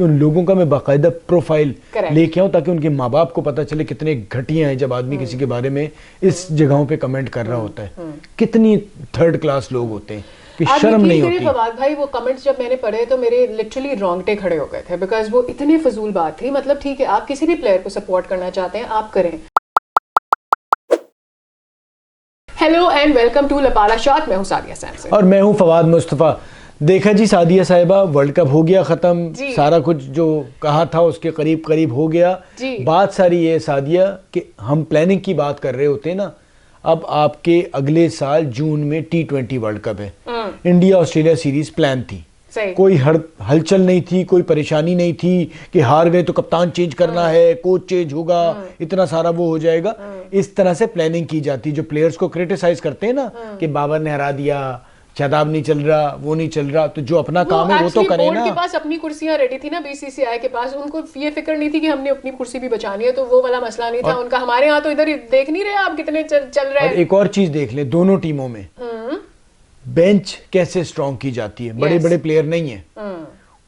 कि उन लोगों का मैं बाकायदा प्रोफाइल लेके आऊँ, ताकि उनके माँ बाप को पता चले कितने घटिया हैं जब आदमी किसी के बारे में इस जगहों पे कमेंट कर रहा होता है। कितनी थर्ड क्लास लोग होते हैं कि शर्म नहीं होती। फवाद भाई वो कमेंट्स जब मैंने पढ़े तो मेरे लिटरली रोंगटे खड़े हो गए थे, बिकॉज वो इतनी फजूल बात थी। मतलब ठीक है, आप किसी भी प्लेयर को सपोर्ट करना चाहते हैं आप करें। हेलो एंड वेलकम टू लपाला शॉट। मैं हूं सादिया सैमसन और मैं हूं फवाद मुस्तफ़ा। देखा जी सादिया साहिबा, वर्ल्ड कप हो गया ख़त्म, सारा कुछ जो कहा था उसके करीब करीब हो गया। बात सारी ये सादिया कि हम प्लानिंग की बात कर रहे होते हैं ना, अब आपके अगले साल जून में T20 वर्ल्ड कप है। इंडिया ऑस्ट्रेलिया सीरीज प्लान थी, कोई हलचल नहीं थी, कोई परेशानी नहीं थी कि हार गए तो कप्तान चेंज करना है, कोच चेंज होगा, इतना सारा वो हो जाएगा। इस तरह से प्लानिंग की जाती। जो प्लेयर्स को क्रिटिसाइज करते हैं ना कि बाबर ने हरा दिया, शादाब नहीं चल रहा, वो नहीं चल रहा, तो जो अपना काम है वो तो करे ना। के पास अपनी कुर्सियां रेडी थी ना BCCI के पास, उनको ये फिक्र नहीं थी कि हमने अपनी कुर्सी भी बचानी है, तो वो वाला मसला नहीं था उनका। हमारे यहाँ तो इधर देख नहीं रहे आप कितने चल रहे हैं। एक और चीज देख ले, दोनों टीमों में बेंच कैसे स्ट्रॉन्ग की जाती है। बड़े बड़े प्लेयर नहीं है,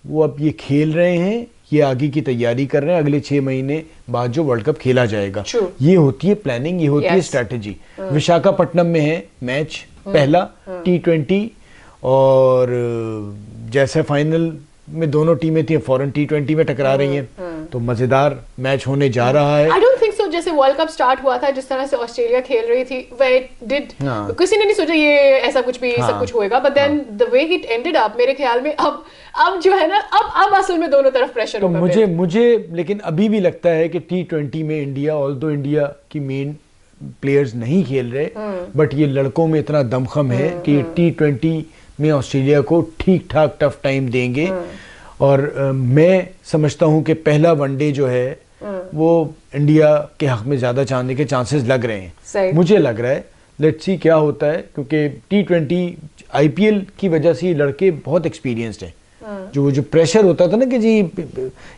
वो अब ये खेल रहे हैं, ये आगे की तैयारी कर रहे हैं, अगले 6 महीने बाद जो वर्ल्ड कप खेला जाएगा। ये होती है प्लानिंग, ये होती है स्ट्रेटेजी। विशाखापट्टनम में है मैच पहला T20, और जैसे फाइनल में दोनों टीमें थी फॉरेन T20 में टकरा रही हैं, तो मजेदार मैच होने जा रहा है। I don't think so। जैसे वर्ल्ड कप स्टार्ट हुआ था, जिस तरह से ऑस्ट्रेलिया खेल रही थी, किसी ने नहीं सोचा ये ऐसा कुछ भी सब कुछ होएगा, but then the way it ended up, मेरे ख्याल में अब जो है ना, अब असल में दोनों तरफ प्रेशर होगा। मुझे लेकिन अभी भी लगता है कि T20 में इंडिया, ऑल्दो इंडिया की मेन प्लेयर्स नहीं खेल रहे, बट ये लड़कों में इतना दमखम है कि T20 में ऑस्ट्रेलिया को ठीक ठाक टफ टाइम देंगे। और मैं समझता हूं कि पहला वनडे जो है वो इंडिया के हक में ज्यादा जाने के चांसेस लग रहे हैं। मुझे लग रहा है, लेट्स सी क्या होता है, क्योंकि T20 IPL की वजह से ये लड़के बहुत एक्सपीरियंस्ड हैं। जो प्रेशर होता था ना कि जी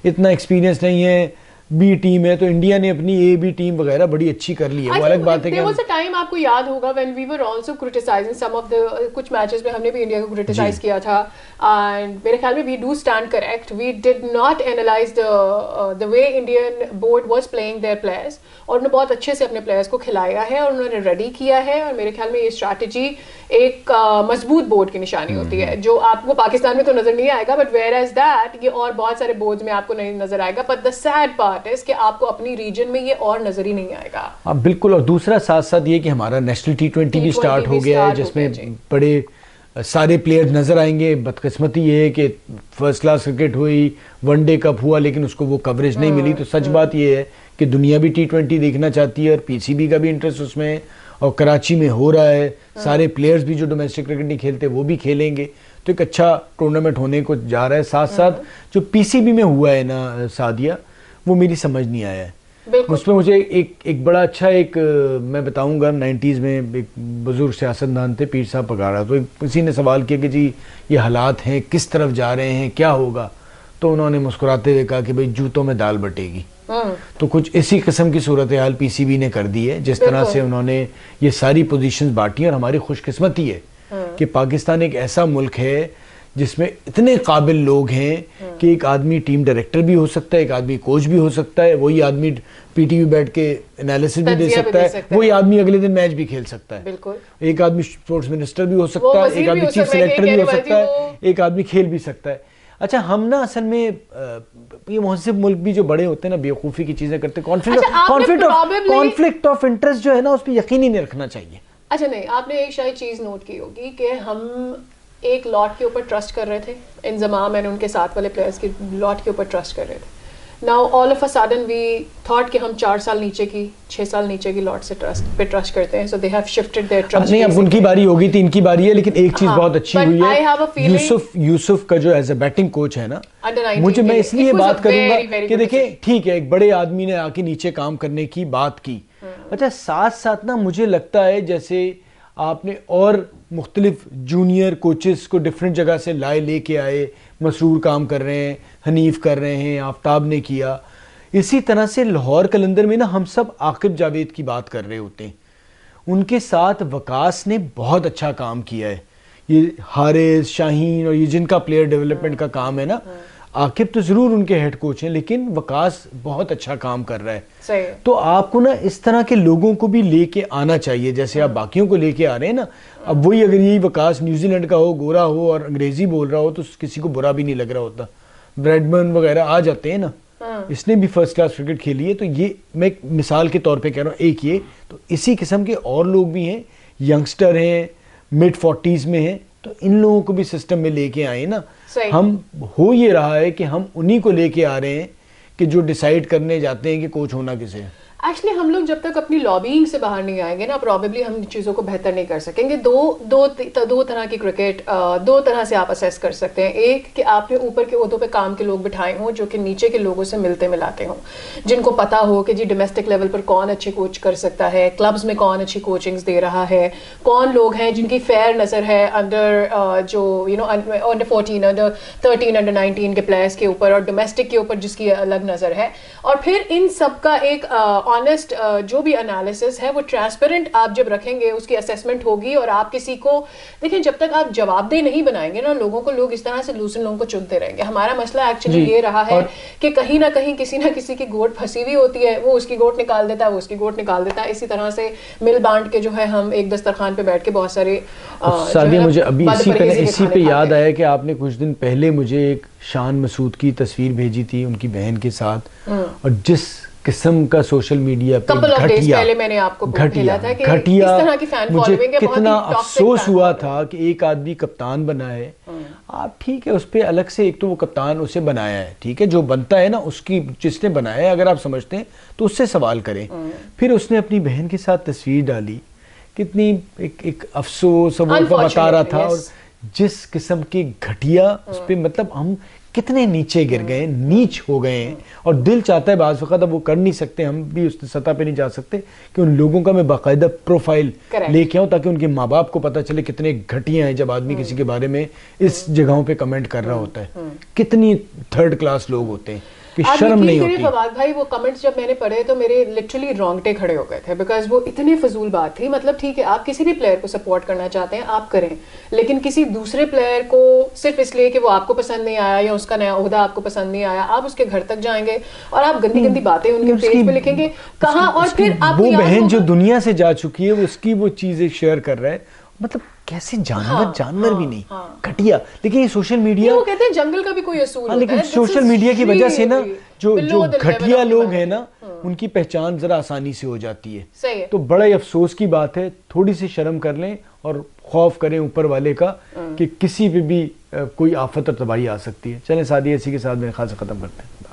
इतना एक्सपीरियंस नहीं है, बी टीम है, तो इंडिया ने अपनी A-B टीम वगैरह बड़ी अच्छी कर ली है। वो अलग बात है कि there was a time, आपको याद होगा, when we were also criticizing some of the कुछ मैचेस में हमने भी इंडिया को क्रिटिसाइज किया था, and मेरे ख्याल में we do stand correct, we did not analyze the way Indian board was playing their players, और उन्होंने बहुत अच्छे से अपने प्लेयर्स को खिलाया है और उन्होंने रेडी किया है। और मेरे ख्याल में ये स्ट्रैटेजी एक मजबूत बोर्ड की निशानी होती है, जो आपको पाकिस्तान में तो नजर नहीं आएगा, बट वेयर एज दैट ये और बहुत सारे बोर्ड्स में आपको नहीं नजर आएगा। But the sad part is कि आपको अपनी रीजन में ये और नजर ही नहीं आएगा। हाँ बिल्कुल। और दूसरा साथ साथ ये कि हमारा नेशनल T20 भी स्टार्ट हो गया है, जिसमें बड़े सारे प्लेयर्स नजर आएंगे। बदकिस्मती ये है कि फर्स्ट क्लास क्रिकेट हुई, वनडे कप हुआ, लेकिन उसको वो कवरेज नहीं मिली। तो सच बात ये है कि दुनिया भी T20 देखना चाहती है, और PCB का भी इंटरेस्ट उसमें है, और कराची में हो रहा है। सारे प्लेयर्स भी जो डोमेस्टिक क्रिकेट नहीं खेलते वो भी खेलेंगे, तो एक अच्छा टूर्नामेंट होने को जा रहा है। साथ साथ जो PCB में हुआ है ना सादिया, वो मेरी समझ नहीं आया है। उसमें मुझे एक बड़ा अच्छा मैं बताऊंगा, 90s में एक बुजुर्ग सियासतदान थे, पीर साहब पगाड़ा, तो किसी ने सवाल किया कि जी ये हालात हैं, किस तरफ जा रहे हैं, क्या होगा, तो उन्होंने मुस्कुराते हुए कहा कि भाई जूतों में दाल बटेगी। तो कुछ इसी किस्म की सूरत हाल PCB ने कर दी है, जिस तरह से उन्होंने ये सारी पोजीशंस बांटी। और हमारी खुशकिस्मती है कि पाकिस्तान एक ऐसा मुल्क है जिसमें इतने काबिल लोग हैं कि एक आदमी टीम डायरेक्टर भी हो सकता है, एक आदमी कोच भी हो सकता है, वही आदमी PTV बैठ के एनालिसिस भी दे सकता है, वही आदमी अगले दिन मैच भी खेल सकता है। एक आदमी स्पोर्ट्स मिनिस्टर भी हो सकता है, एक आदमी चीफ सिलेक्टर भी हो सकता है, एक आदमी खेल भी सकता है। अच्छा, हम ना असल में ये मुहसिब मुल्क भी जो बड़े होते हैं ना, बेवकूफ़ी की चीज़ें करते हैं। कॉन्फ्लिक्ट ऑफ इंटरेस्ट जो है ना, उस पर यकीन ही नहीं रखना चाहिए। अच्छा नहीं, आपने एक शायद चीज़ नोट की होगी कि हम एक लॉट के ऊपर ट्रस्ट कर रहे थे, इंजमाम एंड उनके साथ वाले प्लेयर्स की लॉट के ऊपर ट्रस्ट कर रहे थे। Now all of a sudden we thought कि हम 4 साल नीचे की, 6 साल नीचे की लॉट से ट्रस्ट करते हैं। So they have shifted their trust. नहीं, अब उनकी बारी हो गई थी, इनकी बारी है। लेकिन एक चीज बहुत अच्छी हुई है, यूसुफ का जो एज ए बैटिंग कोच है ना, मुझे, मैं इसलिए बात करूंगा कि देखिए ठीक है, एक बड़े आदमी ने आके नीचे काम करने की बात की। अच्छा, साथ साथ ना मुझे लगता है जैसे आपने और मुख्तलिफ जूनियर कोचेस को डिफरेंट जगह से लेके आए, मसरूर काम कर रहे हैं, हनीफ कर रहे हैं, आफ्ताब ने किया। इसी तरह से लाहौर कलंदर में ना हम सब आकिब जावेद की बात कर रहे होते हैं, उनके साथ वकास ने बहुत अच्छा काम किया है। ये हारिस, शाहीन और ये जिनका प्लेयर डेवलपमेंट का काम है ना, आकिब तो ज़रूर उनके हेड कोच हैं, लेकिन वकास बहुत अच्छा काम कर रहा है। सही। तो आपको ना इस तरह के लोगों को भी लेके आना चाहिए, जैसे आप बाकियों को लेके आ रहे हैं ना। अब वही अगर यही वकास न्यूजीलैंड का हो, गोरा हो और अंग्रेजी बोल रहा हो तो किसी को बुरा भी नहीं लग रहा होता। ब्रैडमैन वगैरह आ जाते हैं ना, इसने भी फर्स्ट क्लास क्रिकेट खेली है। तो ये मैं एक मिसाल के तौर पे कह रहा हूँ, एक ये तो इसी किस्म के और लोग भी हैं, यंगस्टर हैं, मिड 40s में हैं, तो इन लोगों को भी सिस्टम में लेके आए ना। हम हो ये रहा है कि हम उन्हीं को लेके आ रहे हैं कि जो डिसाइड करने जाते हैं कि कोच होना किसे है। एक्चुअली हम लोग जब तक अपनी लॉबिंग से बाहर नहीं आएंगे ना, प्रॉबेबली हम चीज़ों को बेहतर नहीं कर सकेंगे। दो तरह की क्रिकेट, दो तरह से आप असेस कर सकते हैं। एक कि आपने ऊपर के ओहदों पे काम के लोग बिठाए हों जो कि नीचे के लोगों से मिलते मिलाते हों, जिनको पता हो कि जी डोमेस्टिक लेवल पर कौन अच्छे कोच कर सकता है, क्लब्स में कौन अच्छी कोचिंग्स दे रहा है, कौन लोग हैं जिनकी फेयर नज़र है अंडर जो अंडर 14, अंडर 13, अंडर 19 के प्लेयर्स के ऊपर, और डोमेस्टिक के ऊपर जिसकी अलग नज़र है। और फिर इन सब का एक ऑनेस्ट जो भी एनालिसिस है वो ट्रांसपेरेंट आप जब रखेंगे, उसकी असेसमेंट होगी। और आप किसी को देखिए, जब तक आप जवाबदेह नहीं बनाएंगे ना लोगों को, लोग इस तरह से दूसरे लोगों को चुनते रहेंगे। हमारा मसला एक्चुअली ये रहा है कि कहीं ना कहीं किसी ना किसी की गोट फंसी हुई होती है, वो उसकी गोट निकाल देता है, वो उसकी गोट निकाल देता है। इसी तरह से मिल बांट के जो है हम एक दस्तरखान पे बैठ के बहुत सारे सादिया, मुझे अभी इसी पे याद आया कि आपने कुछ दिन पहले मुझे एक शान मसूद की तस्वीर भेजी थी उनकी बहन के साथ, और जिस किस्म का सोशल मीडिया पे घटिया मैंने आपको भेजा था कि इस तरह की फैन मुझे फॉलोइंग है, कितना अफसोस हुआ था कि एक आदमी कप्तान बना है। आप ठीक है, उस पर अलग से एक तो वो कप्तान उसे बनाया है, ठीक है, जो बनता है ना उसकी, जिसने बनाया है अगर आप समझते हैं तो उससे सवाल करें। फिर उसने अपनी बहन के साथ तस्वीर डाली, कितनी एक अफसोस वो बता रहा था। और जिस किस्म की घटिया उस पर, मतलब हम कितने नीचे गिर गए, नीच हो गए हैं। और दिल चाहता है बाज़ वक़्त, अब वो कर नहीं सकते, हम भी उस सतह पे नहीं जा सकते, कि उन लोगों का मैं बाकायदा प्रोफाइल लेके आऊँ ताकि उनके माँ बाप को पता चले कितने घटिया हैं। जब आदमी किसी के बारे में इस जगहों पे कमेंट कर रहा होता है, कितनी थर्ड क्लास लोग होते हैं कि शर्म नहीं होती। फवाद भाई, वो कमेंट्स जब मैंने पढ़े तो मेरे लिटरली रोंगटे खड़े हो गए थे, बिकॉज वो इतने फजूल बात थी। मतलब ठीक है, आप किसी भी प्लेयर को सपोर्ट करना चाहते हैं आप करें, लेकिन किसी दूसरे प्लेयर को सिर्फ इसलिए कि वो आपको पसंद नहीं आया या उसका नया ओहदा आपको पसंद नहीं आया, आप उसके घर तक जाएंगे और आप गंदी गंदी बातें उनके पेज पे लिखेंगे कहाँ। और फिर वो बहन जो दुनिया से जा चुकी है, उसकी वो चीजें शेयर कर रहा है, मतलब कैसे जानवर भी नहीं, घटिया। लेकिन ये सोशल मीडिया, वो कहते हैं जंगल का भी कोई असूल होता लेकिन है। सोशल मीडिया की वजह से ना जो घटिया लोग हैं ना, उनकी पहचान जरा आसानी से हो जाती है। सही है। तो बड़ा ही अफसोस की बात है, थोड़ी सी शर्म कर लें और खौफ करें ऊपर वाले का कि किसी पे भी कोई आफत और तबाही आ सकती है। चलें सादिया, इसी के साथ मेरे ख्याल से खत्म करते हैं।